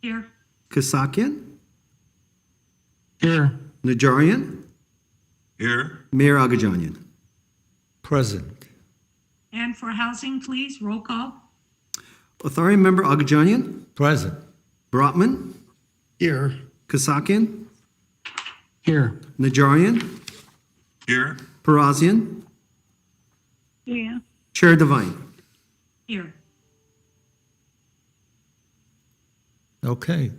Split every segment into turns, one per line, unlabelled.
Here.
Kasakian,
Here.
Najarian,
Here.
Mayor Agajanian.
Present.
And for housing, please, roll call.
Authority Member Agajanian,
Present.
Brotman,
Here.
Kasakian,
Here.
Najarian,
Here.
Parazian,
Yeah.
Chair Devine.
Here.
Okay.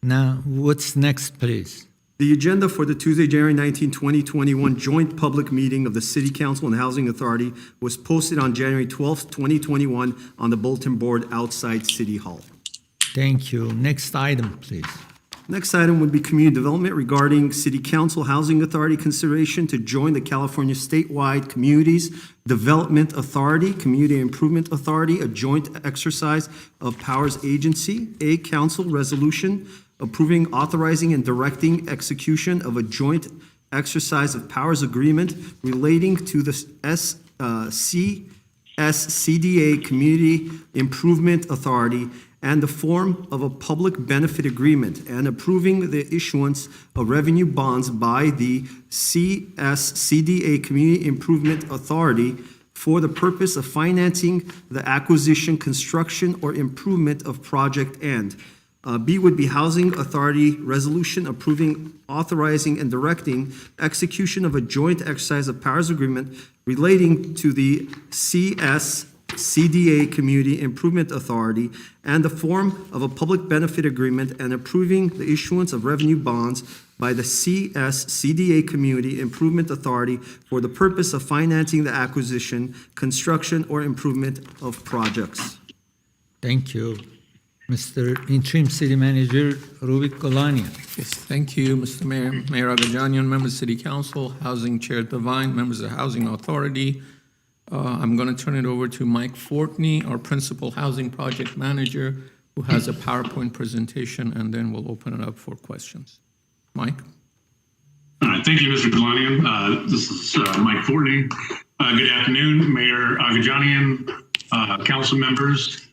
Now, what's next, please?
The agenda for the Tuesday, January 19, 2021 joint public meeting of the City Council and Housing Authority was posted on January 12, 2021 on the bulletin board outside City Hall.
Thank you. Next item, please.
Next item would be community development regarding City Council Housing Authority consideration to join the California Statewide Communities Development Authority, Community Improvement Authority, a joint exercise of powers agency. A council resolution approving, authorizing, and directing execution of a joint exercise of powers agreement relating to the CSCDA Community Improvement Authority and the form of a public benefit agreement, and approving the issuance of revenue bonds by the CSCDA Community Improvement Authority for the purpose of financing the acquisition, construction, or improvement of project. And B would be Housing Authority Resolution approving, authorizing, and directing execution of a joint exercise of powers agreement relating to the CSCDA Community Improvement Authority and the form of a public benefit agreement, and approving the issuance of revenue bonds by the CSCDA Community Improvement Authority for the purpose of financing the acquisition, construction, or improvement of projects.
Thank you. Mr. Interim City Manager Rubik Golanian.
Yes, thank you, Mr. Mayor. Mayor Agajanian, members of City Council, Housing Chair Devine, members of the Housing Authority. I'm going to turn it over to Mike Fortney, our Principal Housing Project Manager, who has a PowerPoint presentation, and then we'll open it up for questions. Mike?
All right, thank you, Mr. Kalanian. This is Mike Fortney. Good afternoon, Mayor Agajanian, council members,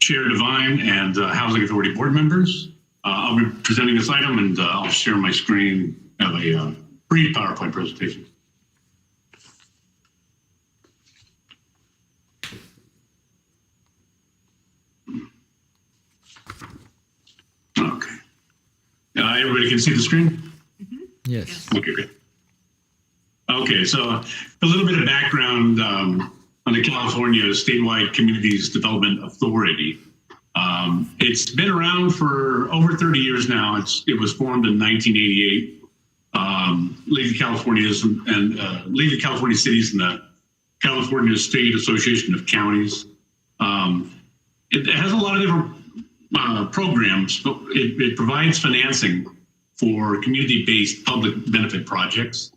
Chair Devine, and Housing Authority board members. I'll be presenting this item, and I'll share my screen, have a brief PowerPoint presentation. Okay. Everybody can see the screen?
Yes.
Okay, good. Okay, so a little bit of background on the California Statewide Communities Development Authority. It's been around for over 30 years now. It was formed in 1988. League of California Cities and the California State Association of Counties. It has a lot of different programs, but it provides financing for community-based public benefit projects.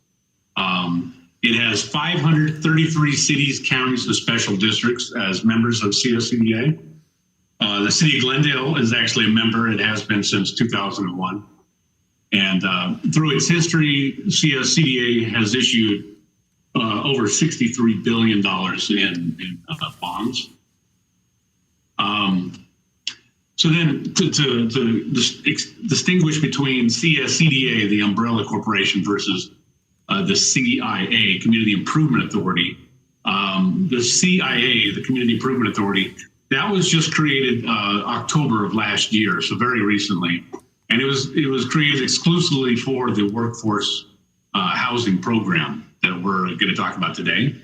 It has 533 cities, counties, and special districts as members of CSCDA. The city of Glendale is actually a member. It has been since 2001. And through its history, CSCDA has issued over $63 billion in bonds. So then to distinguish between CSCDA, the umbrella corporation, versus the CIA, Community Improvement Authority. The CIA, the Community Improvement Authority, that was just created October of last year, so very recently. And it was created exclusively for the workforce housing program that we're going to talk about today.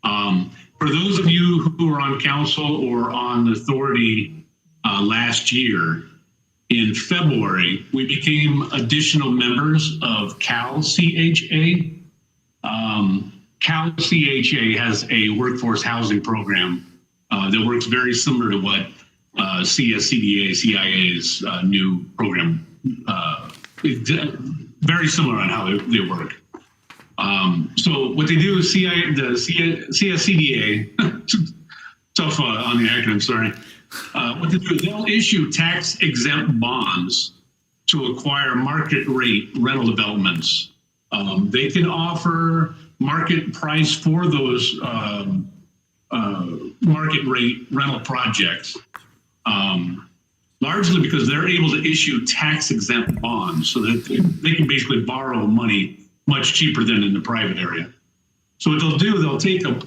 For those of you who are on council or on the authority last year, in February, we became additional members of CalCHA. CalCHA has a workforce housing program that works very similar to what CSCDA, CIA's new program, very similar on how they work. So what they do is CSCDA, tough on the acronym, sorry. What they do is they'll issue tax-exempt bonds to acquire market rate rental developments. They can offer market price for those market rate rental projects. largely because they're able to issue tax-exempt bonds so that they can basically borrow money much cheaper than in the private area. So what they'll do, they'll take a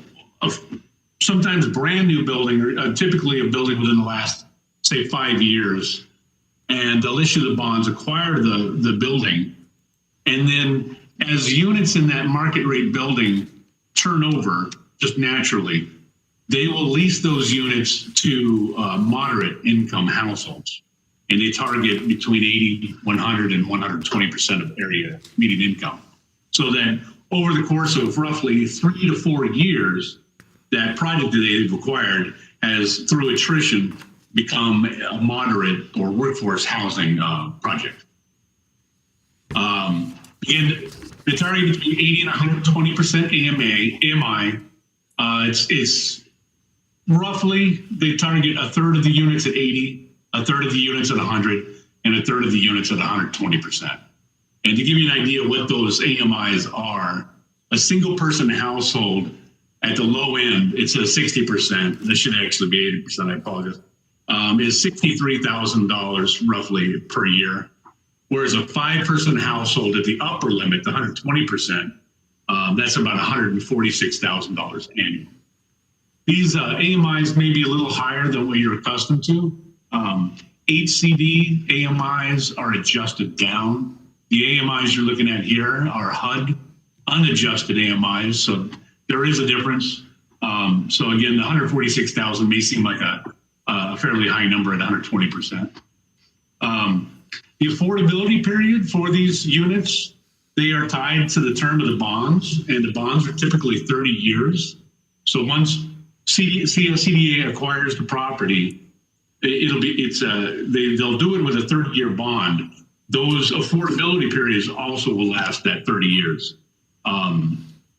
sometimes brand new building, or typically a building within the last, say, 5 years, and they'll issue the bonds, acquire the building, and then as units in that market rate building turn over just naturally, they will lease those units to moderate income households. And they target between 80, 100, and 120% of area median income. So that over the course of roughly 3 to 4 years, that project that they've acquired has, through attrition, become a moderate or workforce housing project. And the target between 80 and 120% AMI. It's roughly, they target a third of the units at 80, a third of the units at 100, and a third of the units at 120%. And to give you an idea what those AMIs are, a single person household at the low end, it says 60%, this should actually be 80%, I apologize, is $63,000 roughly per year. Whereas a 5-person household at the upper limit, the 120%, that's about $146,000 annually. These AMIs may be a little higher than what you're accustomed to. HCD AMIs are adjusted down. The AMIs you're looking at here are HUD unadjusted AMIs, so there is a difference. So again, the 146,000 may seem like a fairly high number at 120%. The affordability period for these units, they are tied to the term of the bonds, and the bonds are typically 30 years. So once CDA acquires the property, they'll do it with a 30-year bond. Those affordability periods also will last that 30 years.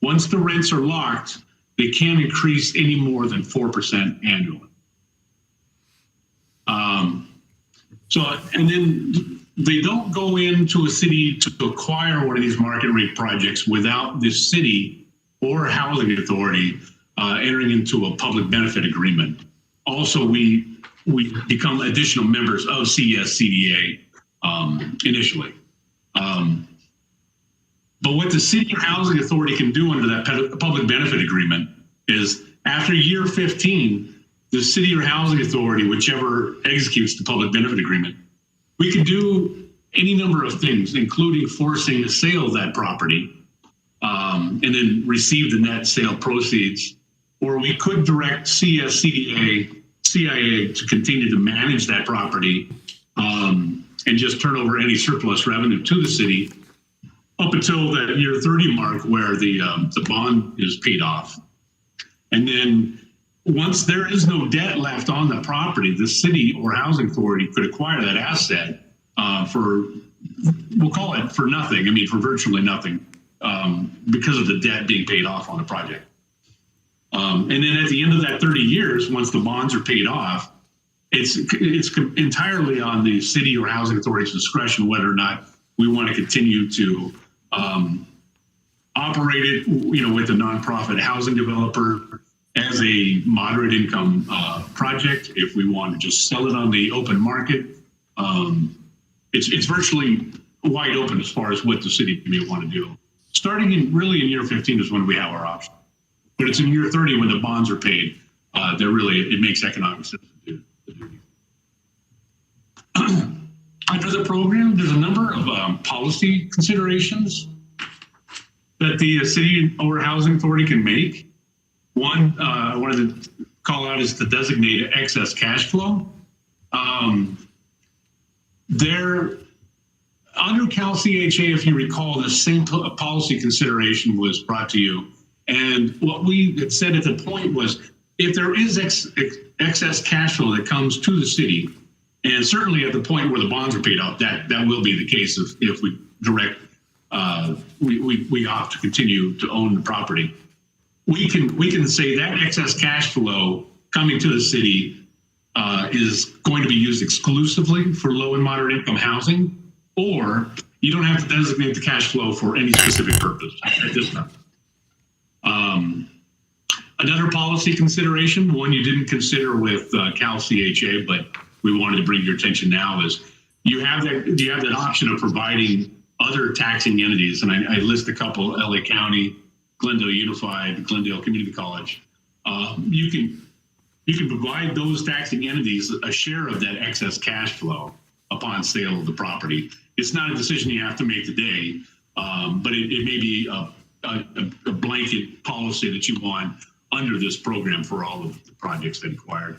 Once the rents are locked, they can't increase any more than 4% annually. And then they don't go into a city to acquire one of these market rate projects without the city or housing authority entering into a public benefit agreement. Also, we become additional members of CSCDA initially. But what the city or housing authority can do under that public benefit agreement is after year 15, the city or housing authority, whichever executes the public benefit agreement, we can do any number of things, including forcing a sale of that property and then receive the net sale proceeds. Or we could direct CIA to continue to manage that property and just turn over any surplus revenue to the city up until that year 30 mark where the bond is paid off. And then once there is no debt left on the property, the city or housing authority could acquire that asset for, we'll call it for nothing. I mean, for virtually nothing because of the debt being paid off on the project. And then at the end of that 30 years, once the bonds are paid off, it's entirely on the city or housing authority's discretion whether or not we want to continue to operate it, with a nonprofit housing developer as a moderate income project. If we want to just sell it on the open market, it's virtually wide open as far as what the city may want to do. Starting in year 15 is when we have our option. But it's in year 30 when the bonds are paid, it makes economic sense to do. Under the program, there's a number of policy considerations that the city or housing authority can make. One, I wanted to call out is the designated excess cash flow. Under Cal CHA, if you recall, the same policy consideration was brought to you. And what we had said at the point was, if there is excess cash flow that comes to the city, and certainly at the point where the bonds are paid off, that will be the case if we direct, we opt to continue to own the property. We can say that excess cash flow coming to the city is going to be used exclusively for low and moderate income housing, or you don't have to designate the cash flow for any specific purpose at this time. Another policy consideration, one you didn't consider with Cal CHA, but we wanted to bring to your attention now is you have that option of providing other taxing entities, and I list a couple: LA County, Glendale Unified, Glendale Community College. You can provide those taxing entities a share of that excess cash flow upon sale of the property. It's not a decision you have to make today, but it may be a blanket policy that you want under this program for all of the projects that acquired.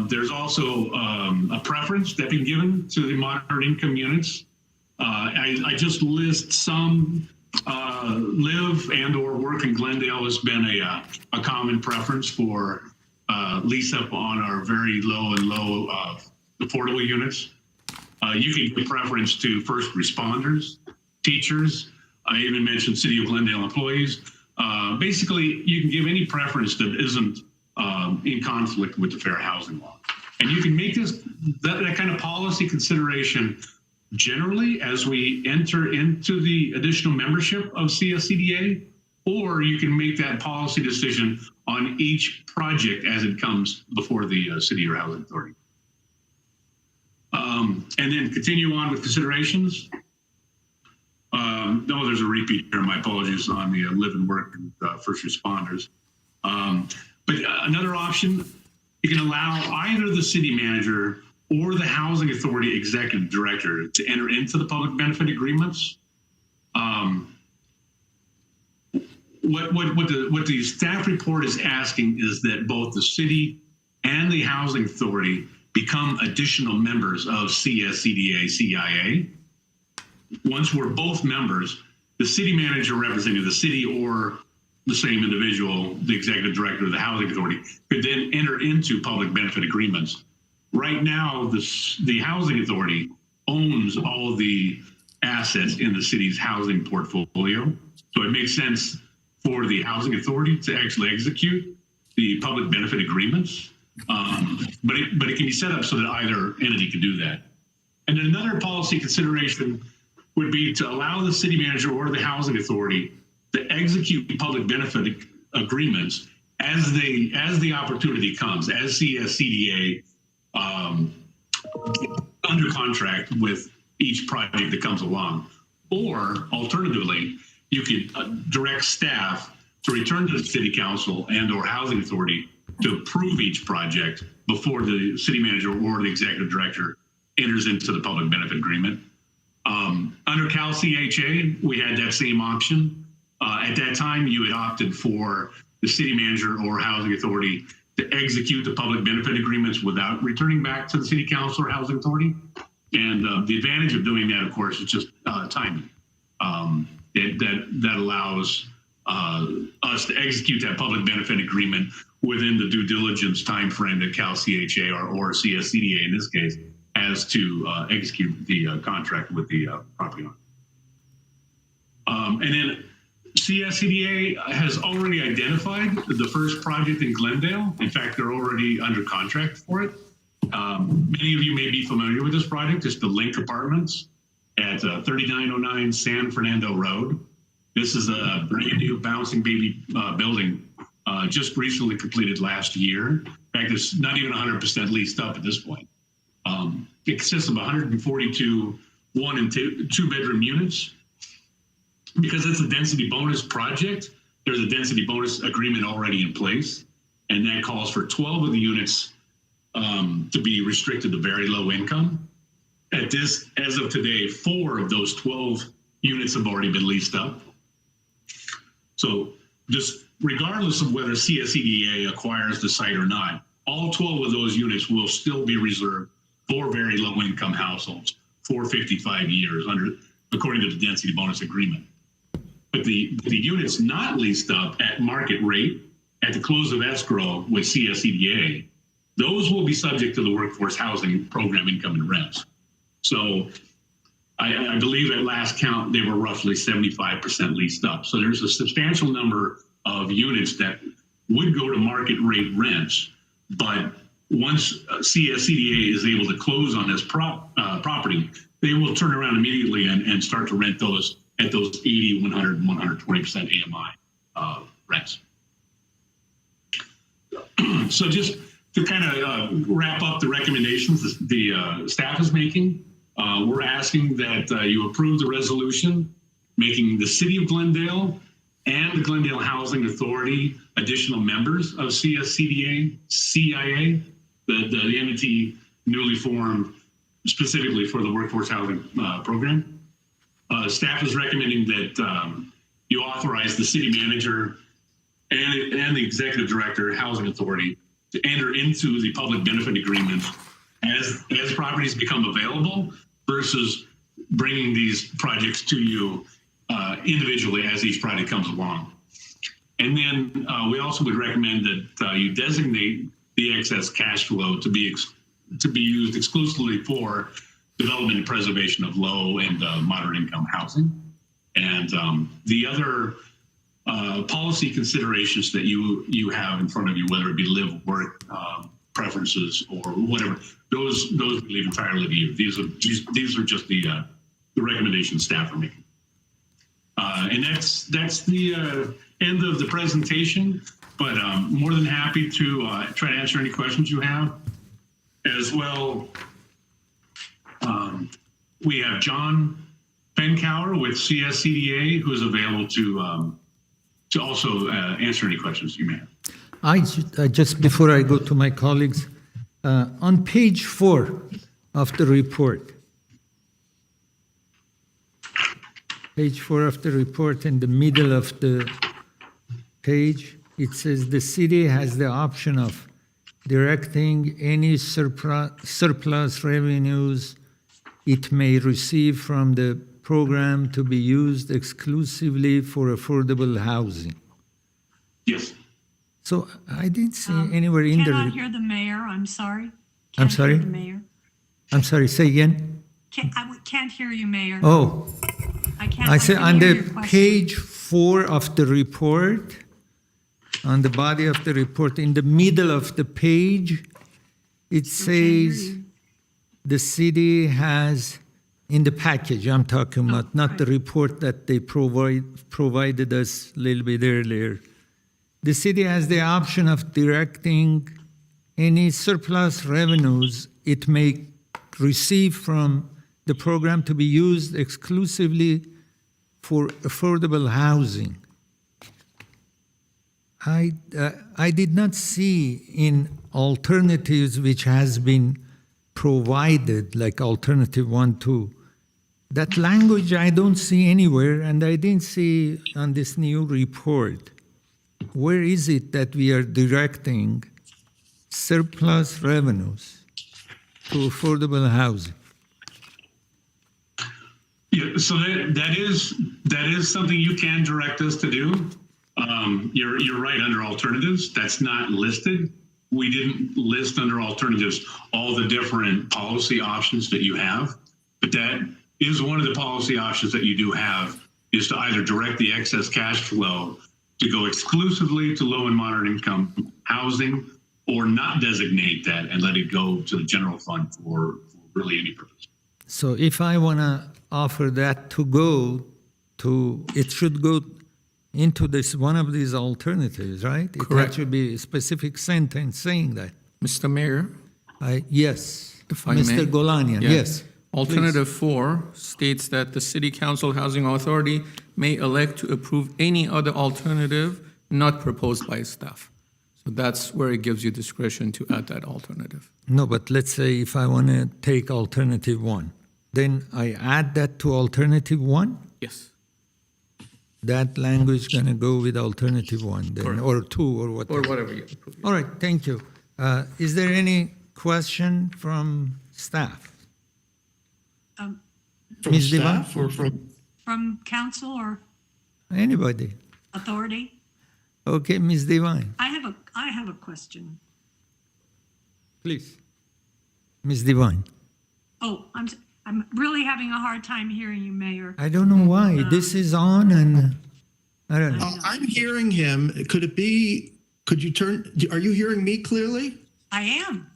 There's also a preference that been given to the moderate income units. I just list some. Live and or work in Glendale has been a common preference for lease up on our very low affordable units. You can give preference to first responders, teachers. I even mentioned City of Glendale employees. Basically, you can give any preference that isn't in conflict with the fair housing law. And you can make that kind of policy consideration generally as we enter into the additional membership of CSCDA, or you can make that policy decision on each project as it comes before the city or housing authority. And then continue on with considerations. No, there's a repeat here. My apologies on the live and work and first responders. But another option, you can allow either the city manager or the housing authority executive director to enter into the public benefit agreements. What the staff report is asking is that both the city and the housing authority become additional members of CSCDA CIA. Once we're both members, the city manager representing the city or the same individual, the executive director of the housing authority, could then enter into public benefit agreements. Right now, the housing authority owns all of the assets in the city's housing portfolio. So it makes sense for the housing authority to actually execute the public benefit agreements. But it can be set up so that either entity can do that. And then another policy consideration would be to allow the city manager or the housing authority to execute public benefit agreements as the opportunity comes, as CSCDA under contract with each project that comes along. Or alternatively, you could direct staff to return to the city council and or housing authority to approve each project before the city manager or the executive director enters into the public benefit agreement. Under Cal CHA, we had that same option. At that time, you had opted for the city manager or housing authority to execute the public benefit agreements without returning back to the city council or housing authority. And the advantage of doing that, of course, is just timing. That allows us to execute that public benefit agreement within the due diligence timeframe that Cal CHA or CSCDA in this case has to execute the contract with the property owner. And then CSCDA has already identified the first project in Glendale. In fact, they're already under contract for it. Many of you may be familiar with this project. It's the Link Apartments at 3909 San Fernando Road. This is a brand new bouncing baby building just recently completed last year. In fact, it's not even 100% leased up at this point. It consists of 142 one and two bedroom units. Because it's a density bonus project, there's a density bonus agreement already in place, and that calls for 12 of the units to be restricted to very low income. As of today, 4 of those 12 units have already been leased up. So just regardless of whether CSCDA acquires the site or not, all 12 of those units will still be reserved for very low income households for 55 years according to the density bonus agreement. But the units not leased up at market rate at the close of escrow with CSCDA, those will be subject to the workforce housing program income and rents. So I believe at last count, they were roughly 75% leased up. So there's a substantial number of units that would go to market rate rents, but once CSCDA is able to close on this property, they will turn around immediately and start to rent those at those 80, 100, and 120% AMI rents. So just to kind of wrap up the recommendations the staff is making, we're asking that you approve the resolution making the City of Glendale and the Glendale Housing Authority additional members of CSCDA, CIA, the entity newly formed specifically for the workforce housing program. Staff is recommending that you authorize the city manager and the executive director, Housing Authority, to enter into the public benefit agreement as properties become available versus bringing these projects to you individually as each project comes along. And then we also would recommend that you designate the excess cash flow to be used exclusively for development and preservation of low and moderate income housing. And the other policy considerations that you have in front of you, whether it be live, work, preferences, or whatever, those we leave entirely to you. These are just the recommendations staff are making. And that's the end of the presentation, but more than happy to try to answer any questions you have. As well, we have John Penkower with CSCDA, who is available to also answer any questions you may have.
I just before I go to my colleagues, on page 4 of the report, page 4 of the report, in the middle of the page, it says the city has the option of directing any surplus revenues it may receive from the program to be used exclusively for affordable housing.
Yes.
So I didn't see anywhere in the...
Cannot hear the mayor, I'm sorry.
I'm
Can't
sorry?
hear the mayor.
I'm sorry, say again?
Can't hear you, Mayor.
Oh, I said
couldn't
on
hear
the
your question.
page 4 of the report, on the body of the report, in the middle of the page, it says the city has, in the package I'm talking about, not the report that they provided us a little bit earlier. The city has the option of directing any surplus revenues it may receive from the program to be used exclusively for affordable housing. I did not see in alternatives which has been provided, like alternative 1, 2, that language I don't see anywhere, and I didn't see on this new report. Where is it that we are directing surplus revenues to affordable housing?
Yeah, so that is something you can direct us to do. You're right, under alternatives, that's not listed. We didn't list under alternatives all the different policy options that you have, but that is one of the policy options that you do have, is to either direct the excess cash flow to go exclusively to low and moderate income housing, or not designate that and let it go to the general fund for really any purpose.
So if I want to offer that to go to, it should go into this one of these alternatives, right?
Correct.
It should be a specific sentence saying that.
Mr. Mayor,
Yes.
If I may.
Mr. Golanian,
Yeah.
yes.
Alternative 4 states that the City Council Housing Authority may elect to approve any other alternative not proposed by staff. So that's where it gives you discretion to add that alternative.
No, but let's say if I want to take alternative 1, then I add that to alternative 1?
Yes.
That language going to go with alternative 1 then,
Correct.
or 2 or whatever.
Or whatever you approve.
All right, thank you. Is there any question from staff?
From
Ms. Divan?
staff or from?
From council or
Anybody?
authority?
Okay, Ms. Devine,
I have a question.
please. Ms. Devine.
Oh, I'm really having a hard time hearing you, Mayor.
I don't know why. This is on and I don't know.
I'm hearing him. Could you turn, are you hearing me clearly?
I am.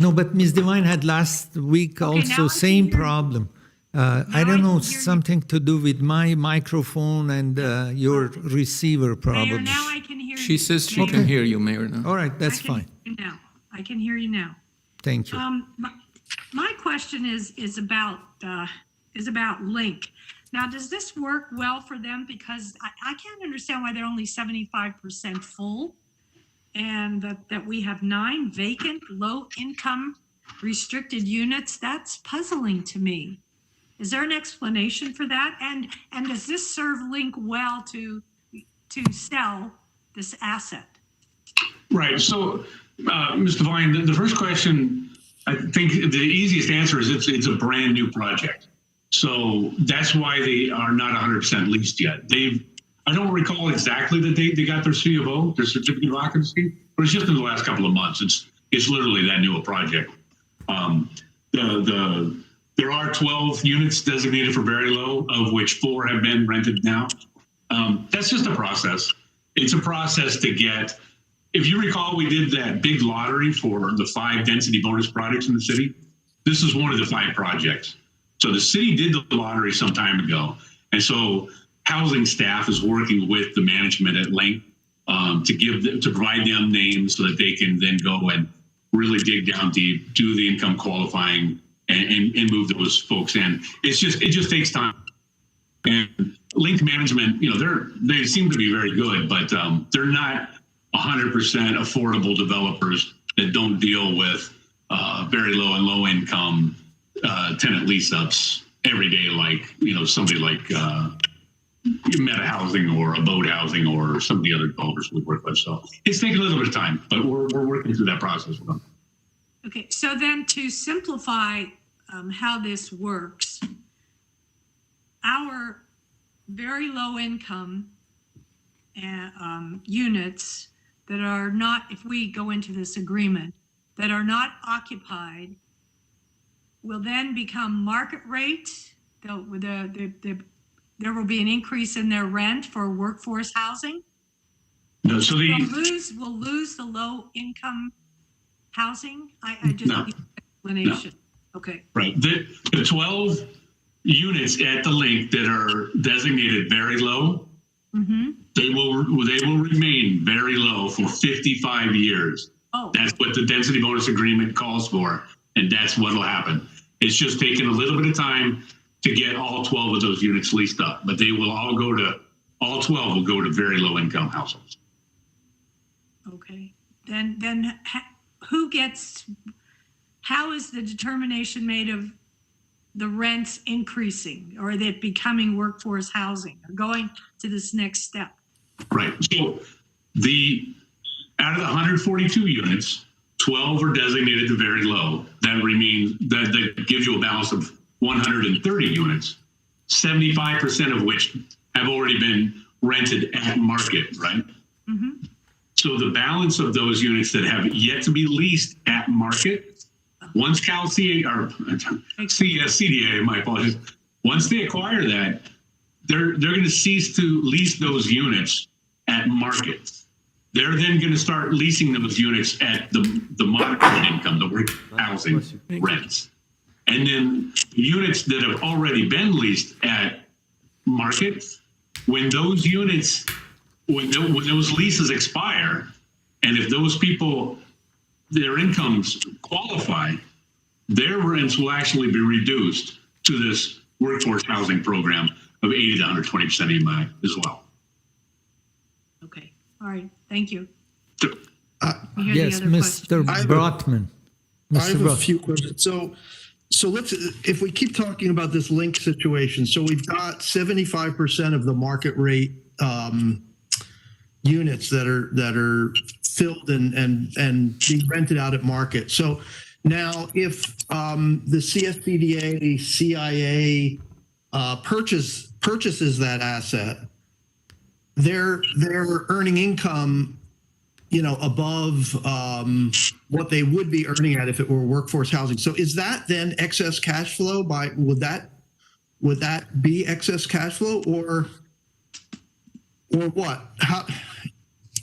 No, but Ms. Devine had last week
Okay, now I
also
can
same
hear you.
problem. I
Now I
don't know,
can hear you.
something to do with my microphone and your receiver
Mayor,
problem.
now I can hear you.
She says she
Mayor,
can hear you, Mayor, now.
All right,
I
that's
can
fine.
hear you now. I can hear you now.
Thank you.
My question is about Link. Now, does this work well for them? Because I can't understand why they're only 75% full, and that we have 9 vacant, low-income, restricted units. That's puzzling to me. Is there an explanation for that? And does this serve Link well to sell this asset?
Right. So, Mr. Vine, the first question, I think the easiest answer is it's a brand new project. So that's why they are not 100% leased yet. I don't recall exactly the date they got their C of O, their certificate of occupancy, but it's just in the last couple of months. It's literally that new a project. There are 12 units designated for very low, of which 4 have been rented now. That's just a process. It's a process to get. If you recall, we did that big lottery for the 5 density bonus projects in the city. This is one of the 5 projects. So the city did the lottery some time ago. And so housing staff is working with the management at Link to provide them names so that they can then go and really dig down deep, do the income qualifying and move those folks in. It just takes time. And Link management, they seem to be very good, but they're not 100% affordable developers that don't deal with very low and low income tenant lease ups every day, like somebody like Meta Housing or Abode Housing or some of the other developers we work with. So it's taking a little bit of time, but we're working through that process with them.
Okay, so then to simplify how this works, our very low income units that are not, if we go into this agreement, that are not occupied will then become market rate. There will be an increase in their rent for workforce housing.
No, so
we'll lose the low income housing. I just
No.
need an explanation. No. Okay.
Right. The 12 units at the Link that are designated very low, they will remain very low for 55 years.
Oh.
That's what the density bonus agreement calls for, and that's what will happen. It's just taken a little bit of time to get all 12 of those units leased up, but they will all 12 will go to very low income households.
Okay. Then how is the determination made of the rents increasing, or are they becoming workforce housing, or going to this next step?
Right. So out of the 142 units, 12 are designated to very low. That gives you a balance of 130 units, 75% of which have already been rented at market, right? Mm-hmm. So the balance of those units that have yet to be leased at market, once CDA, my apologies, once they acquire that, they're going to cease to lease those units at market. They're then going to start leasing those units at the moderate income, the work housing rents. And then units that have already been leased at market, when those leases expire, and if those people, their incomes qualify, their rents will actually be reduced to this workforce housing program of 80 to 120% EMI as well.
Okay. All right. Thank you.
Yes, Mr. Brotman.
I have a few questions. So let's, if we keep talking about this Link situation, so we've got 75% of the market rate units that are filled and being rented out at market. So now if the CSPDA, CIA purchases that asset, they're earning income, above what they would be earning at if it were workforce housing. So is that then excess cash flow? Would that be excess cash flow or what?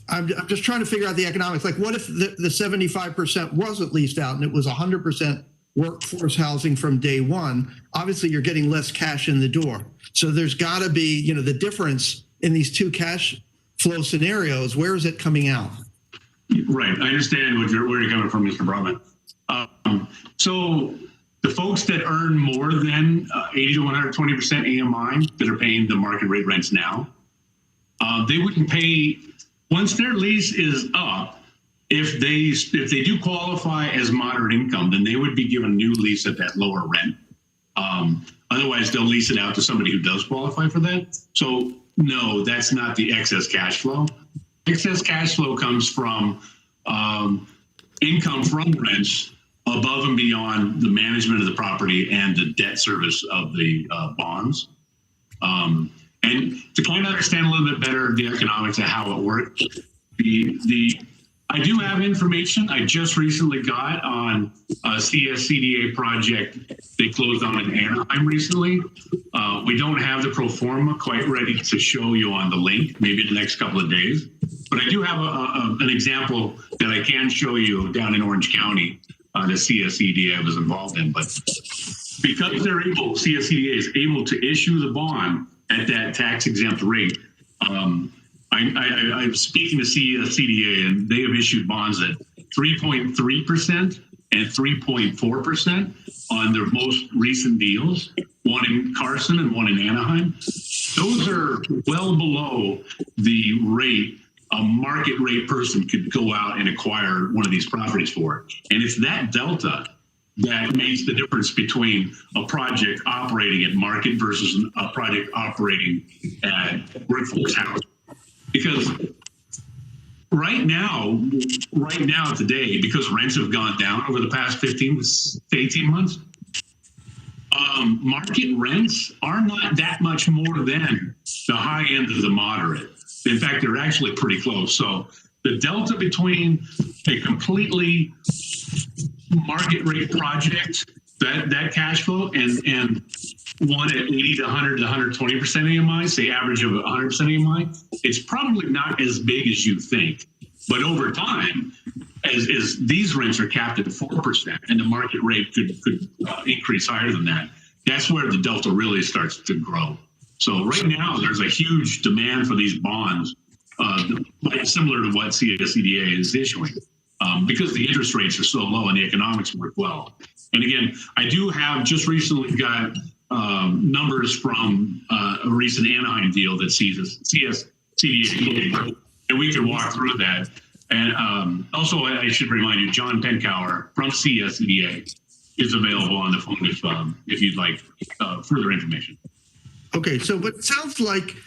I'm just trying to figure out the economics. Like, what if the 75% wasn't leased out and it was 100% workforce housing from day one? Obviously, you're getting less cash in the door. So there's got to be, the difference in these two cash flow scenarios. Where is it coming out?
Right. I understand where you're coming from, Mr. Brotman. So the folks that earn more than 80 to 120% AMI that are paying the market rate rents now, they wouldn't pay once their lease is up. If they do qualify as moderate income, then they would be given a new lease at that lower rent. Otherwise, they'll lease it out to somebody who does qualify for that. So no, that's not the excess cash flow. Excess cash flow comes from income from rents above and beyond the management of the property and the debt service of the bonds. And to kind of understand a little bit better the economics of how it works, I do have information I just recently got on a CSCDA project they closed on in Anaheim recently. We don't have the pro forma quite ready to show you on the link, maybe in the next couple of days. But I do have an example that I can show you down in Orange County, the CSCDA was involved in. But because CSCDA is able to issue the bond at that tax exempt rate, I'm speaking to CDA, and they have issued bonds at 3.3% and 3.4% on their most recent deals, one in Carson and one in Anaheim. Those are well below the rate a market rate person could go out and acquire one of these properties for. And it's that delta that makes the difference between a project operating at market versus a project operating at workforce housing. Because right now today, because rents have gone down over the past 15 to 18 months, market rents are not that much more than the high end of the moderate. In fact, they're actually pretty close. So the delta between a completely market rate project, that cash flow, and one at 80 to 100 to 120% AMI, say average of 100% AMI, it's probably not as big as you think. But over time, as these rents are capped at 4% and the market rate could increase higher than that, that's where the delta really starts to grow. So right now, there's a huge demand for these bonds, similar to what CSCDA is issuing, because the interest rates are so low and the economics work well. And again, I do have just recently got numbers from a recent Anaheim deal that CSCDA, and we can walk through that. And also, I should remind you, John Penkower from CSCDA is available on the phone if you'd like further information.
Okay, so but it sounds like,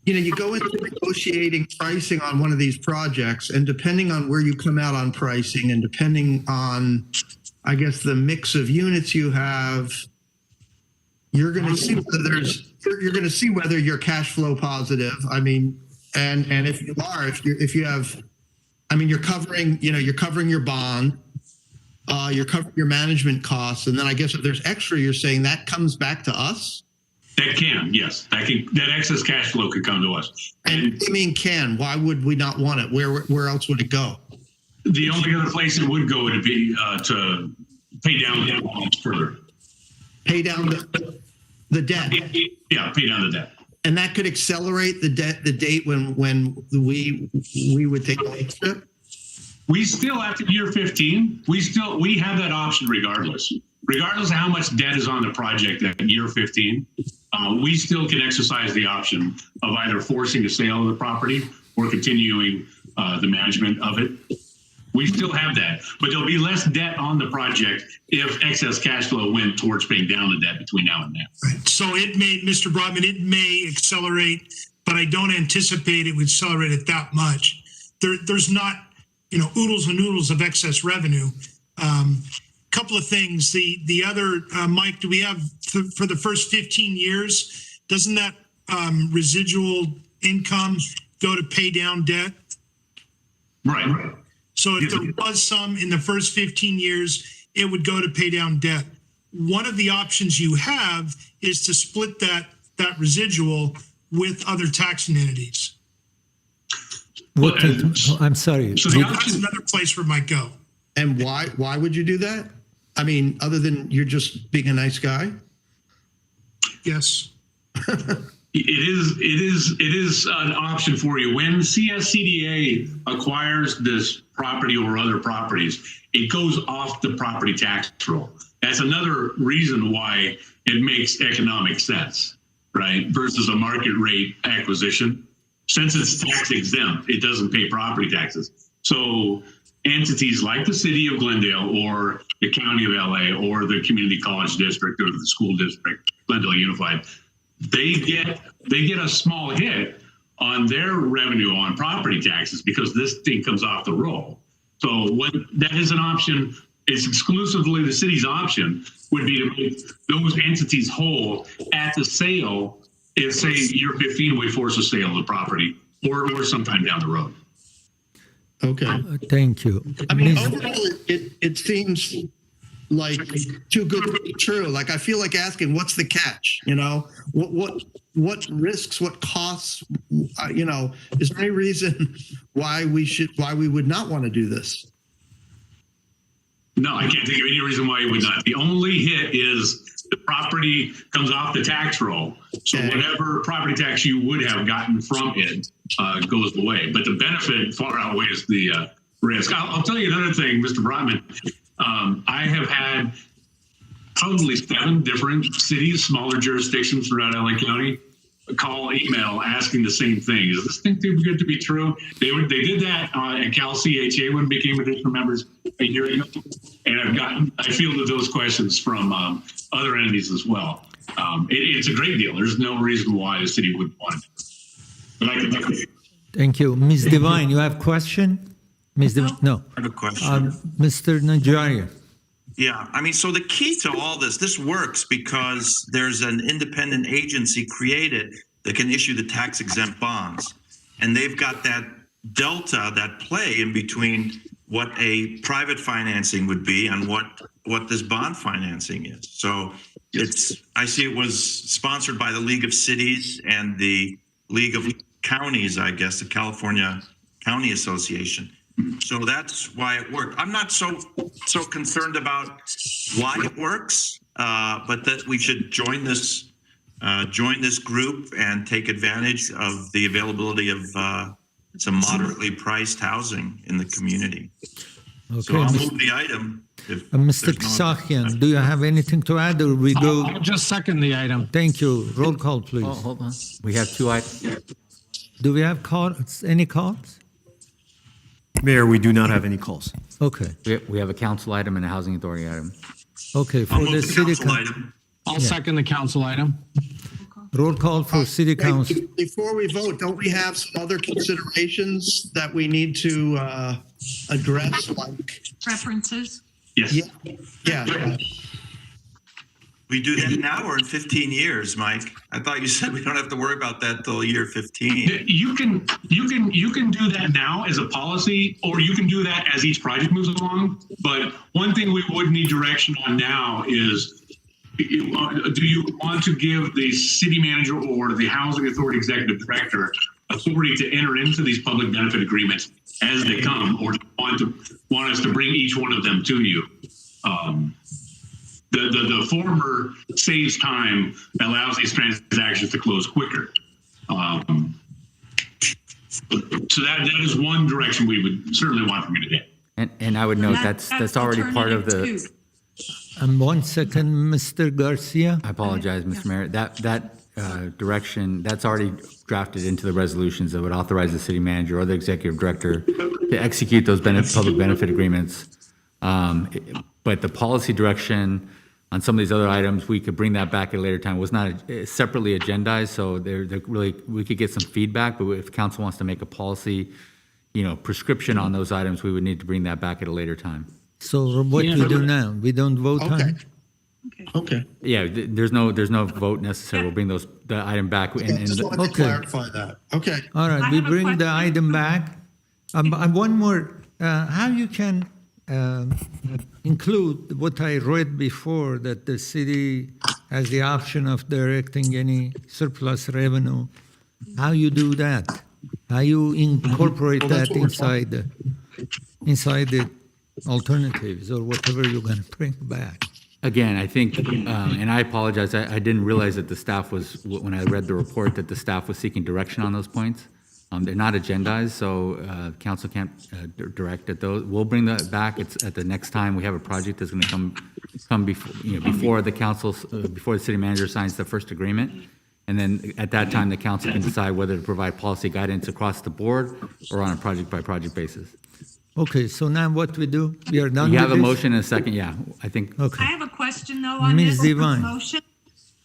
you go into negotiating pricing on one of these projects, and depending on where you come out on pricing and depending on, I guess, the mix of units you have, you're going to see whether you're cash flow positive. I mean, and if you are, if you have, I mean, you're covering your bond, you're covering your management costs, and then I guess if there's extra, you're saying that comes back to us.
That can, yes, that excess cash flow could come to us.
And I mean, why would we not want it? Where else would it go?
The only other place it would go would be to pay down the bonds further.
Pay down the debt.
Yeah, pay down the debt.
And that could accelerate the date when we would take ownership.
We still, after year 15, we have that option regardless of how much debt is on the project at year 15. We still can exercise the option of either forcing a sale of the property or continuing the management of it. We still have that, but there'll be less debt on the project if excess cash flow went towards paying down the debt between now and then.
Right. So it may, Mr. Broadman, it may accelerate, but I don't anticipate it would accelerate it that much. There's not, oodles and noodles of excess revenue. Couple of things. The other, Mike, do we have for the first 15 years, doesn't that residual income go to pay down debt?
Right.
So if there was some in the first 15 years, it would go to pay down debt. One of the options you have is to split that residual with other taxing entities.
I'm sorry.
So
That's another place where it might go.
And why would you do that? I mean, other than you're just being a nice guy?
Yes.
It is an option for you. When CSCDA acquires this property or other properties, it goes off the property tax roll. That's another reason why it makes economic sense, right? Versus a market rate acquisition. Since it's tax exempt, it doesn't pay property taxes. So entities like the city of Glendale or the county of LA or the community college district or the school district, Glendale Unified, they get a small hit on their revenue on property taxes because this thing comes off the roll. So what that is an option. It's exclusively the city's option would be to make those entities whole at the sale. If say year 15 we force a sale of the property or sometime down the road.
Okay.
Thank you.
I mean,
Ms.
overall, it seems like too good to be true. Like I feel like asking, what's the catch? You know, what risks, what costs? You know, is there any reason why we would not want to do this?
No, I can't think of any reason why you would not. The only hit is the property comes off the tax roll. So whatever property tax you would have gotten from it goes away. But the benefit far outweighs the risk. I'll tell you another thing, Mr. Brotman. I have had probably 7 different cities, smaller jurisdictions throughout LA County, call, email, asking the same thing. Is this thing too good to be true? They did that at Cal CHA when it became additional members a year ago. And I fielded those questions from other entities as well. It's a great deal. There's no reason why the city wouldn't want it. But I can
Thank you. Ms. Devine, you have a question? Ms. Devine? No.
I have a question.
Mr. Najarian.
Yeah, I mean, so the key to all this works because there's an independent agency created that can issue the tax exempt bonds. And they've got that delta, that play in between what a private financing would be and what this bond financing is. So I see it was sponsored by the League of Cities and the League of Counties, I guess, the California County Association. So that's why it worked. I'm not so concerned about why it works, but that we should join this group and take advantage of the availability of some moderately priced housing in the community.
Okay.
So I'll move the item.
Mr. Kissakian, do you have anything to add, or we go?
I'll just second the item.
Thank you. Roll call, please.
Oh, hold on. We have 2 items.
Do we have calls? Any calls?
Mayor, we do not have any calls.
Okay.
We have a council item and a housing authority item.
Okay.
I'll
For
move
the
the
city
council item.
I'll second the council item.
roll call for city council.
Before we vote, don't we have some other considerations that we need to address, like?
Preferences?
Yes.
Yeah.
We do that now or in 15 years, Mike? I thought you said we don't have to worry about that till year 15.
You can do that now as a policy, or you can do that as each project moves along. But one thing we would need direction on now is, do you want to give the city manager or the housing authority executive director authority to enter into these public benefit agreements as they come, or do you want us to bring each one of them to you? The former saves time, allows these transactions to close quicker. So that is one direction we would certainly want from you today.
And I would note that's already part of the.
Alternative 2.
1 second, Mr. Garcia.
I apologize, Mr. Mayor. That direction, that's already drafted into the resolutions that would authorize the city manager or the executive director to execute those public benefit agreements. But the policy direction on some of these other items, we could bring that back at a later time. It was not separately agendized, so they're really, we could get some feedback. But if council wants to make a policy, prescription on those items, we would need to bring that back at a later time.
So what we do now? We don't vote on
Okay.
it?
Okay.
Yeah, there's no vote necessary. We'll bring the item back.
I just wanted to
Okay.
clarify that. Okay.
All right,
I
we
have a
bring the
question.
item back. One more, how you can include what I read before, that the city has the option of directing any surplus revenue. How you do that? How you incorporate
Well, that's
that
what we're
inside the alternatives or whatever you're going to bring back?
Again, I think, and I apologize, I didn't realize that the staff was, when I read the report, that the staff was seeking direction on those points. They're not agendized, so council can't direct at those. We'll bring that back. It's at the next time we have a project that's going to come before, before the council, before the city manager signs the first agreement. And then at that time, the council can decide whether to provide policy guidance across the board or on a project-by-project basis.
Okay, so now what we do? We are done
You
with
have a
this?
motion and a second, yeah, I think.
I
Okay.
have a question though on
Ms.
this
Devine.
motion.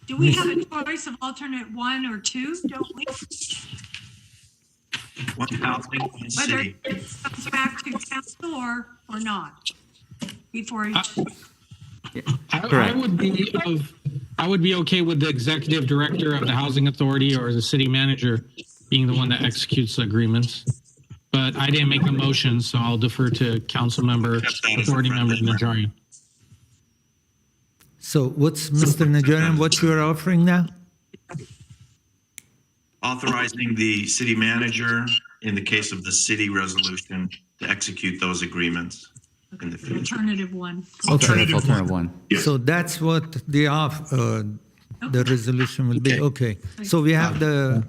Do we have a choice of alternate 1 or 2, don't we?
One housing, one
Whether
city.
it comes back to council or not? Before each,
I would be okay with the executive director of the housing authority or the city manager being the one that executes the agreements. But I didn't make a motion, so I'll defer to council member,
Accept that as a
authority member
friendly
Najarian.
So what's, Mr. Najarian, what you're offering now?
Authorizing the city manager, in the case of the city resolution, to execute those agreements in the future.
alternative 1.
Okay.
That's alternative one.
So that's what the resolution will be. Okay. So we have the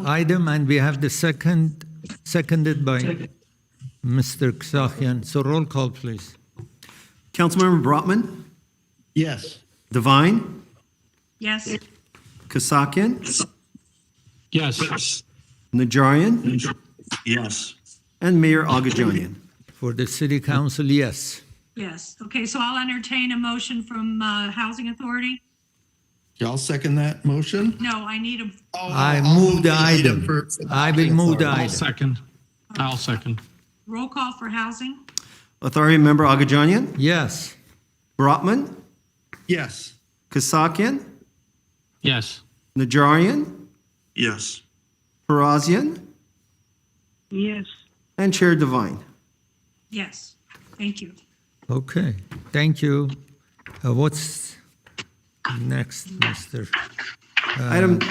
item and we have the seconded by Mr. Ksakian. So roll call, please.
Councilmember Brotman,
Yes.
Devine,
Yes,
Kasakian,
Yes,
Najarian,
Yes.
and Mayor Agajanian.
For the city council, yes.
yes. Okay, so I'll entertain a motion from Housing Authority.
Y'all second that motion?
No, I need a,
I
I'll
move the item.
for
I will move the
I'll
item.
second. I'll second.
roll call for housing.
Authority Member Agajanian,
Yes.
Brotman,
Yes.
Kasakian,
Yes,
Najarian,
Yes.
Parazian,
Yes.
and Chair Devine.
Yes, thank you.
Okay, thank you. What's next, Mr.?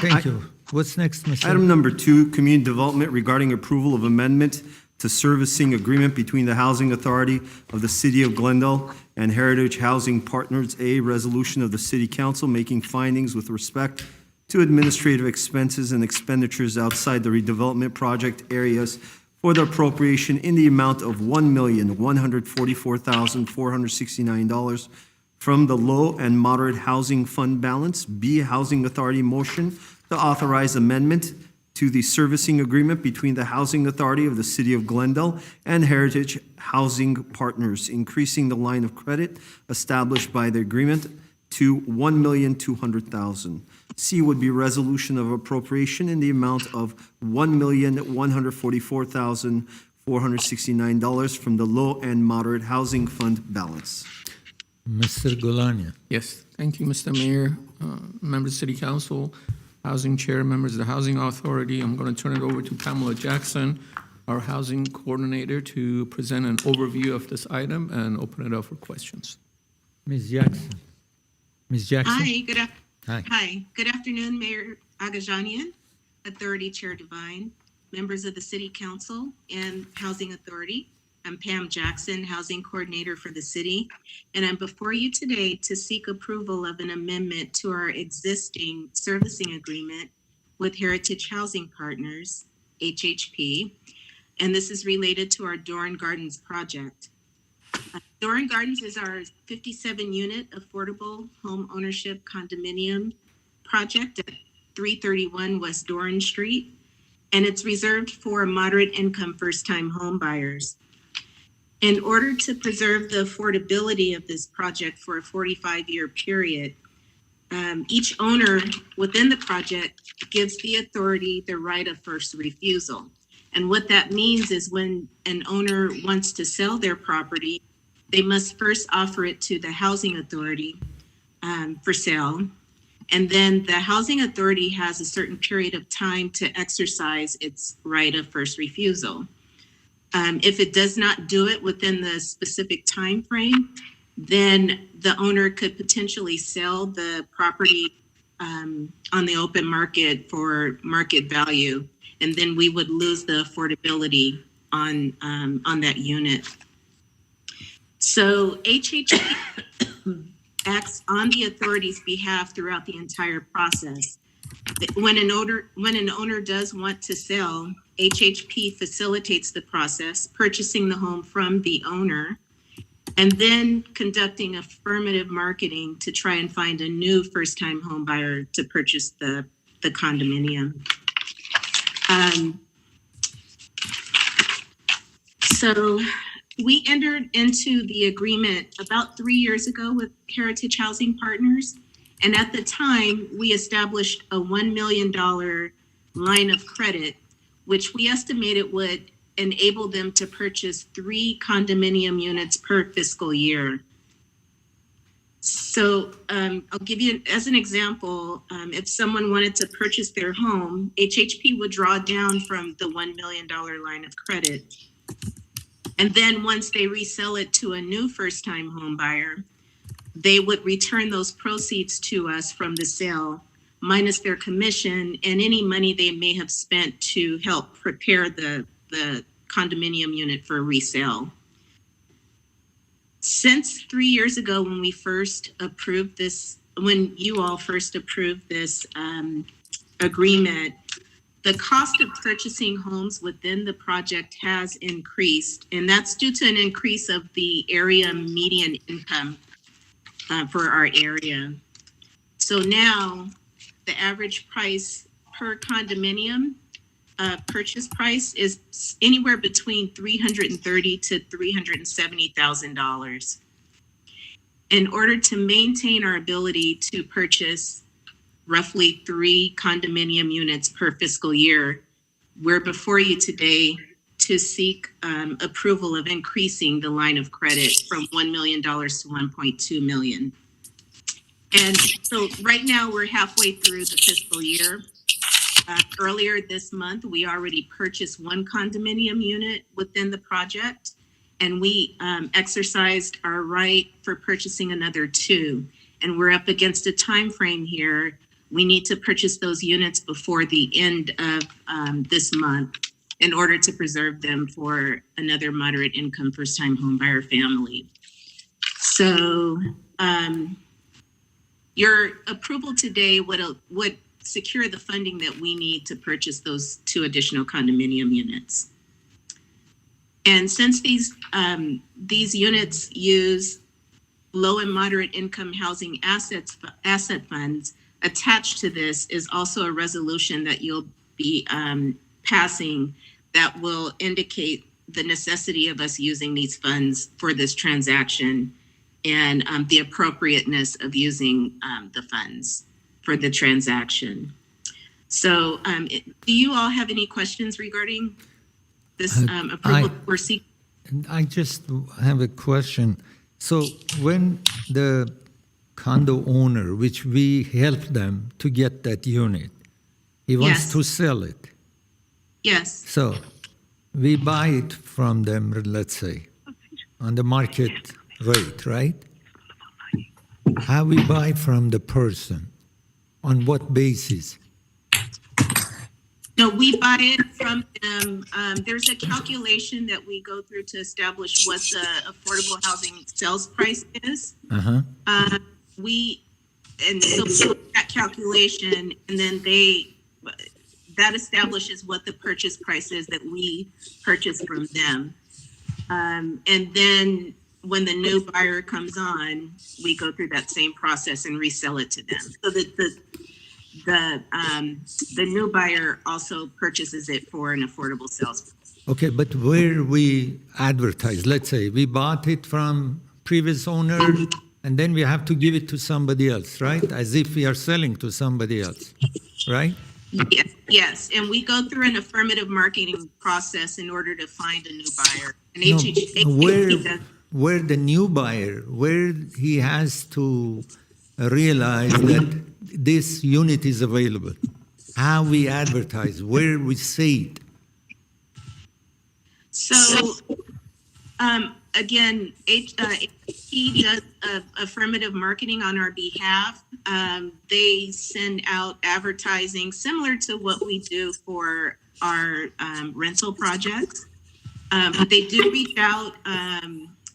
Thank you. What's next, Mr.?
Item number 2, Community Development regarding approval of amendment to servicing agreement between the Housing Authority of the City of Glendale and Heritage Housing Partners, a resolution of the City Council making findings with respect to administrative expenses and expenditures outside the redevelopment project areas for the appropriation in the amount of $1,144,469 from the Low and Moderate Housing Fund balance. B, Housing Authority motion to authorize amendment to the servicing agreement between the Housing Authority of the City of Glendale and Heritage Housing Partners, increasing the line of credit established by the agreement to $1,200,000. C would be resolution of appropriation in the amount of $1,144,469 from the Low and Moderate Housing Fund balance.
Mr. Golania.
Yes, thank you, Mr. Mayor, members of City Council, Housing Chair, members of the Housing Authority. I'm going to turn it over to Pamela Jackson, our Housing Coordinator, to present an overview of this item and open it up for questions.
Ms. Jackson. Ms. Jackson?
Hi, good afternoon, Mayor Agajanian, Authority Chair Devine, members of the City Council and Housing Authority. I'm Pam Jackson, Housing Coordinator for the city, and I'm before you today to seek approval of an amendment to our existing servicing agreement with Heritage Housing Partners, HHP, and this is related to our Doran Gardens project. Doran Gardens is our 57-unit affordable home ownership condominium project at 331 West Doran Street, and it's reserved for moderate income first-time home buyers. In order to preserve the affordability of this project for a 45-year period, each owner within the project gives the authority the right of first refusal. And what that means is when an owner wants to sell their property, they must first offer it to the housing authority for sale. And then the housing authority has a certain period of time to exercise its right of first refusal. If it does not do it within the specific time frame, then the owner could potentially sell the property on the open market for market value, and then we would lose the affordability on that unit. So HHP acts on the authority's behalf throughout the entire process. When an owner does want to sell, HHP facilitates the process, purchasing the home from the owner, and then conducting affirmative marketing to try and find a new first-time home buyer to purchase the condominium. So we entered into the agreement about 3 years ago with Heritage Housing Partners. And at the time, we established a $1 million line of credit, which we estimated would enable them to purchase 3 condominium units per fiscal year. So I'll give you, as an example, if someone wanted to purchase their home, HHP would draw down from the $1 million line of credit. And then once they resell it to a new first-time home buyer, they would return those proceeds to us from the sale, minus their commission and any money they may have spent to help prepare the condominium unit for resale. Since 3 years ago, when we first approved this, when you all first approved this agreement, the cost of purchasing homes within the project has increased, and that's due to an increase of the area median income for our area. So now the average price per condominium purchase price is anywhere between $330,000 to $370,000. In order to maintain our ability to purchase roughly 3 condominium units per fiscal year, we're before you today to seek approval of increasing the line of credit from $1 million to $1.2 million. And so right now we're halfway through the fiscal year. Earlier this month, we already purchased 1 condominium unit within the project, and we exercised our right for purchasing another 2. And we're up against a time frame here. We need to purchase those units before the end of this month in order to preserve them for another moderate income first-time home buyer family. So your approval today would secure the funding that we need to purchase those 2 additional condominium units. And since these units use low and moderate income housing asset funds, attached to this is also a resolution that you'll be passing that will indicate the necessity of us using these funds for this transaction and the appropriateness of using the funds for the transaction. So do you all have any questions regarding this approval or seek?
I just have a question. So when the condo owner, which we help them to get that unit, he wants to sell it.
Yes.
So we buy it from them, let's say, on the market rate, right? How we buy from the person? On what basis?
No, we buy it from them. There's a calculation that we go through to establish what the affordable housing sales price is. So that calculation, and then that establishes what the purchase price is that we purchase from them. And then when the new buyer comes on, we go through that same process and resell it to them. So that the new buyer also purchases it for an affordable sales price.
Okay, but where we advertise, let's say we bought it from previous owner, and then we have to give it to somebody else, right? As if we are selling to somebody else, right?
Yes, and we go through an affirmative marketing process in order to find a new buyer. And
where the new buyer, where he has to realize that this unit is available, how we advertise, where we say it.
So, again, he does affirmative marketing on our behalf. They send out advertising similar to what we do for our rental projects. But they do reach out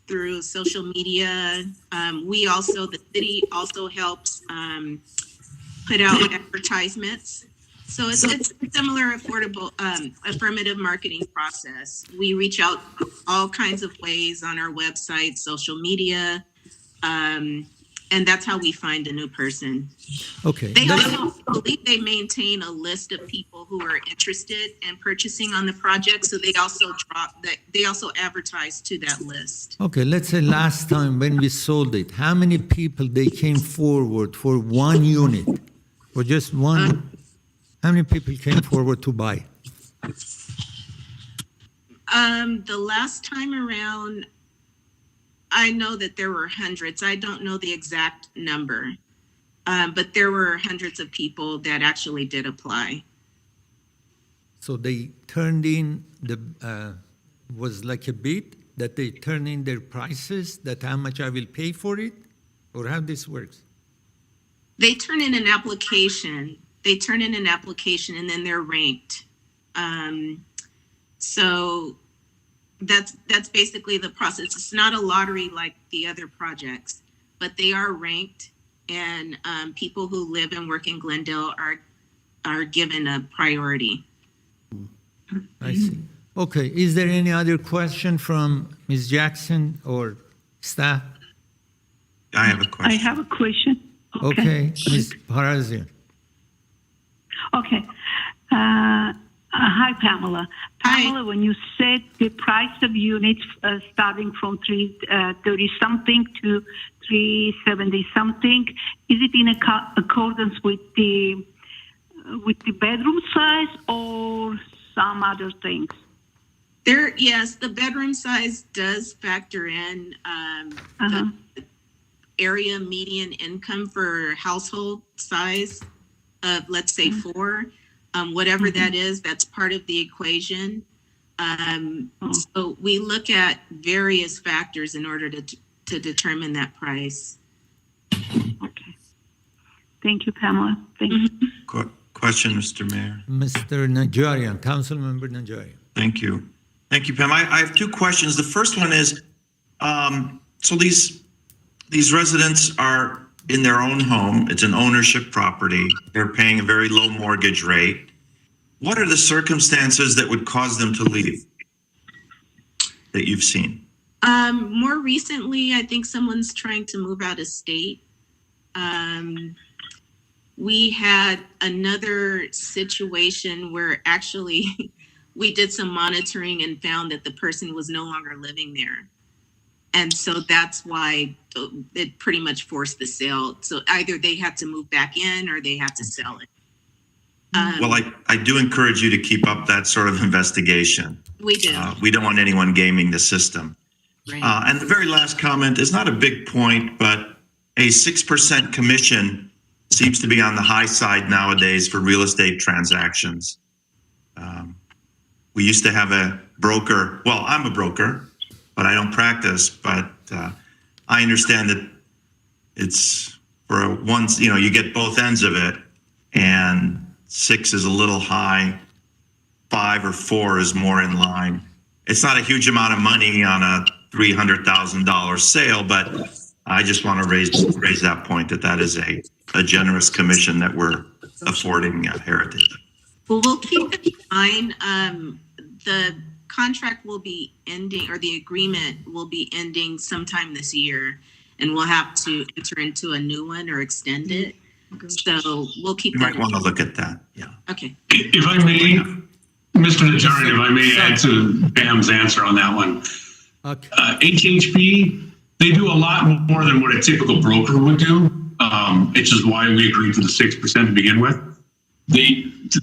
through social media. The city also helps put out advertisements. So it's a similar affirmative marketing process. We reach out all kinds of ways on our website, social media, and that's how we find a new person.
Okay.
They also, I believe they maintain a list of people who are interested in purchasing on the project. So they also advertise to that list.
Okay, let's say last time when we sold it, how many people they came forward for one unit? For just one? How many people came forward to buy?
The last time around, I know that there were hundreds. I don't know the exact number, but there were hundreds of people that actually did apply.
So they turned in was like a bid that they turn in their prices, that how much I will pay for it, or how this works?
They turn in an application. And then they're ranked. So that's basically the process. It's not a lottery like the other projects, but they are ranked, and people who live and work in Glendale are given a priority.
I see. Okay, is there any other question from Ms. Jackson or staff?
I have a question.
I have a question.
Okay, Ms. Parazia.
Okay. Hi, Pamela. Pamela, when you said the price of units starting from 330 something to 370 something, is it in accordance with the bedroom size or some other things?
Yes, the bedroom size does factor in the area median income for household size of, let's say, 4. Whatever that is, that's part of the equation. So we look at various factors in order to determine that price.
Okay. Thank you, Pamela. Thank you.
Question, Mr. Mayor.
Mr. Najarian, Councilmember Najarian.
Thank you. Thank you, Pam. I have 2 questions. The first one is, so these residents are in their own home. It's an ownership property. They're paying a very low mortgage rate. What are the circumstances that would cause them to leave that you've seen?
More recently, I think someone's trying to move out of state. We had another situation where actually we did some monitoring and found that the person was no longer living there. And so that's why it pretty much forced the sale. So either they had to move back in or they had to sell it.
Well, I do encourage you to keep up that sort of investigation.
We do.
We don't want anyone gaming the system.
Right.
And the very last comment is not a big point, but a 6% commission seems to be on the high side nowadays for real estate transactions. We used to have a broker. Well, I'm a broker, but I don't practice. But I understand that it's for once, you get both ends of it, and 6 is a little high. 5 or 4 is more in line. It's not a huge amount of money on a $300,000 sale, but I just want to raise that point that is a generous commission that we're affording Heritage.
Well, we'll keep in mind, the contract will be ending, or the agreement will be ending sometime this year, and we'll have to enter into a new one or extend it. So we'll keep
You
that.
might want to look at that. Yeah.
Okay.
If I may, Mr. Najarian, if I may add to Pam's answer on that one.
Okay.
HHP, they do a lot more than what a typical broker would do. It's just why we agreed to the 6% to begin with.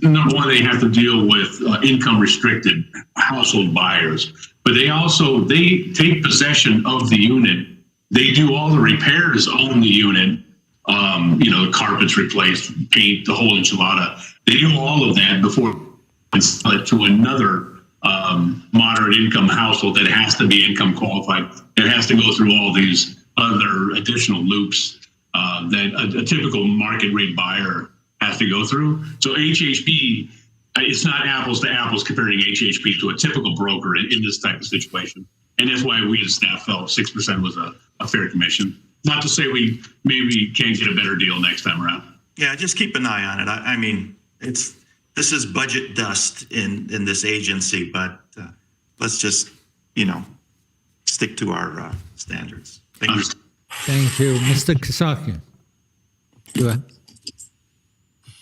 Number one, they have to deal with income restricted household buyers, but they take possession of the unit. They do all the repairs on the unit. The carpets replaced, paint, the whole enchilada. They do all of that before they sell it to another moderate income household that has to be income qualified. It has to go through all these other additional loops that a typical market rate buyer has to go through. So HHP, it's not apples to apples comparing HHP to a typical broker in this type of situation. And that's why we as staff felt 6% was a fair commission. Not to say we maybe can't get a better deal next time around.
Yeah, just keep an eye on it. I mean, this is budget dust in this agency, but let's just, stick to our standards. Thank you.
Thank you. Mr. Kasakian. Go ahead.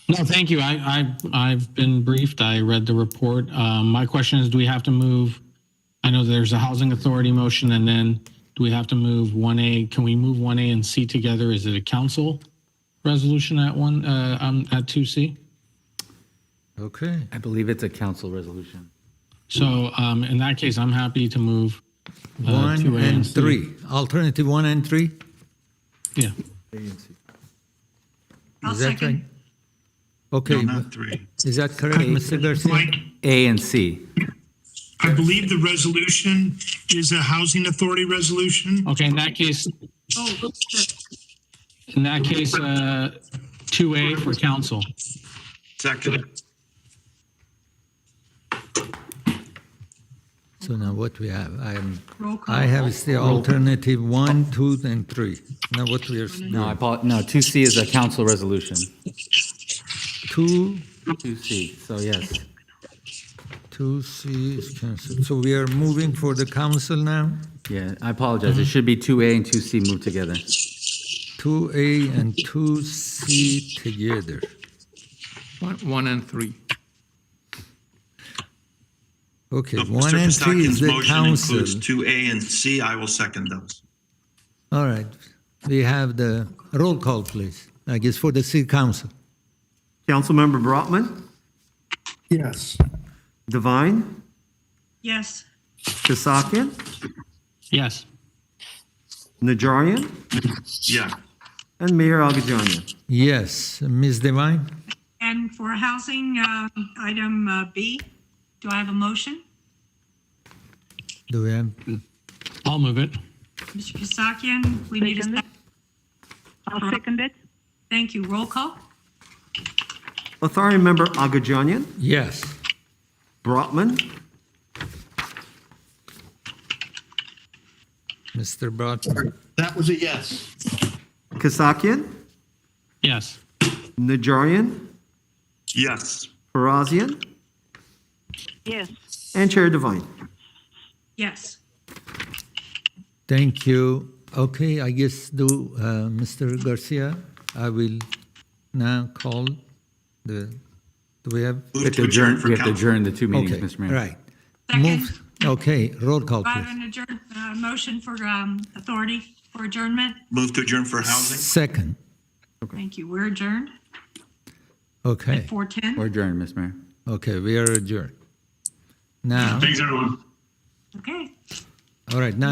No, thank you. I've been briefed. I read the report. My question is, do we have to move? I know there's a housing authority motion, and then do we have to move 1A? Can we move 1A and C together? Is it a council resolution at 2C?
Okay.
I believe it's a council resolution.
So in that case, I'm happy to move
1
2A
and
C.
3. Alternative 1 and 3?
Yeah.
I'll
Is that right?
second.
Okay.
No, not 3.
Is that correct, Mr. Garcia?
Mike,
A and C.
I believe the resolution is a housing authority resolution.
Okay, in that case,
Oh, shit.
2A for council.
Second.
So now what we have,
Roll call.
I have is the alternative 1, 2, and 3. Now what we are
No, 2C is a council resolution.
2,
2C, so yes.
2C is canceled. So we are moving for the council now?
Yeah, I apologize. It should be 2A and 2C moved together.
2A and 2C together.
1 and 3.
Okay,
So
1 and 3 is
Kasakian's
the
motion
council.
includes 2A and C. I will second those.
All right. We have the roll call, please. I guess for the city council.
Councilmember Brotman,
Yes.
Devine,
Yes.
Kasakian,
Yes.
Najarian,
Yeah.
and Mayor Agajanian.
Yes, Ms. Devine?
And for housing, item B, do I have a motion?
Do we have?
I'll move it.
Mr. Kasakian, we need a
Second it.
second.
I'll second it.
Thank you. Roll call?
Authority Member Agajanian,
Yes.
Brotman,
Mr. Broughton?
That was a yes.
Kasakian,
Yes.
Najarian,
Yes.
Farazian,
Yes.
and Chair Devine.
Yes.
Thank you. Okay, I guess Mr. Garcia, I will now call do we have?
Move to adjourn for
We have to
council.
adjourn the two meetings,
Okay,
Mr. Mayor.
right.
Second.
Okay, roll call,
Do I have
please.
an motion for authority for adjournment?
Move to adjourn for housing.
Second.
Thank you. We're adjourned
Okay,
at 4:10.
We're adjourned, Mr. Mayor.
okay, we are adjourned. Now,
Thanks, everyone.
Okay.
all right, now.